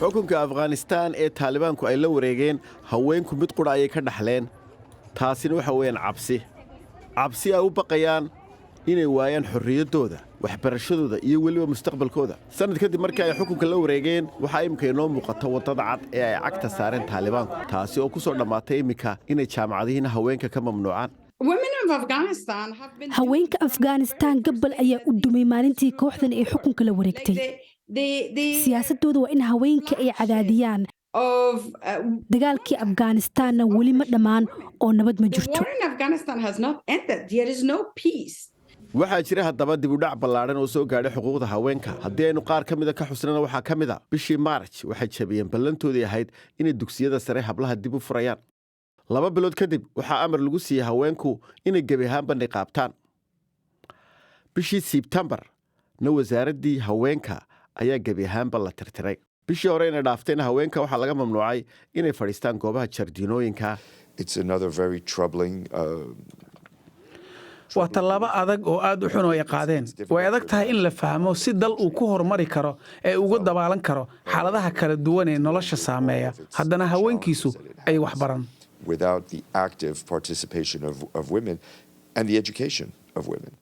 xukunka Afghanistan ee Talibanku ay la wareegeen haweenku mid qura ay ka dhaxleen taasina waxa weeyaan cabsi ay u baqayaan inay waayaan xorriyadooda waxbarashadooda iyo waliba mustaqbalkooda sanad kadib markii ay xukunka la wareegeen waxa imika inoo muuqata wadada cad ee ay cagta saareen Talibanku taasi oo ku soo dhamaatay imika inay jaamacadihiina haweenka ka mamnuucaan haweenka Afghanistan gabal ayaa u dumay maalintii kooxdan ay xukunka la wareegtay siyaasadooda waa in haweenka ay cadaadiyaan dagaalkii Afghanistanna weli ma dhammaan oo nabad ma jirto waxaa jira haddaba dib u dhac ballaaran oo soo gaadhay xuquuqda haweenka haddii aynu qaar ka mida ka xusnana waxaa ka mid a bishii March waxay jabiyeen ballantoodii ahayd inay dugsiyada sare hablaha dib u furayaan 2 bilood kadib waxaa amar lagu siiyay haweenku inay gebi ahaanba niqaabtaan bishii September na wasaaraddii haweenka ayaa gebi ahaanba la tirtiray bishii hore inay dhaaftayna haweenka waxaa laga mamnuucay inay fadhiistaan goobaha jardiinooyinka It's another very troubling waa tallaabo adag oo aad u xun oo ay qaadeen way adag tahay in la fahmo si dal uu ku horumari karo ee uga dabaalan karo xaaladaha kala duwan ee nolosha saameeya haddana haweenkiisu ay wax baran without the active participation of women and the education of women.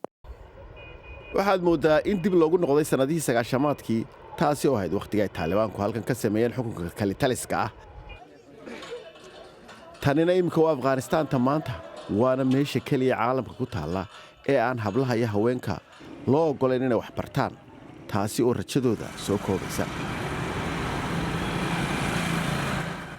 waxaad moodaa in dib loogu noqday sanadihii 90-maadkii taasi oo ahayd waqtiga ay Talibanku halkan ka sameeyeen xukunka kalitaliska ah tanina imika waa Afghanistan maanta waana meesha kaliya caalamka ku taala ee aan hablaha iyo haweenka loo ogoleyn inay wax bartaan taasi oo rajadooda soo koobaysa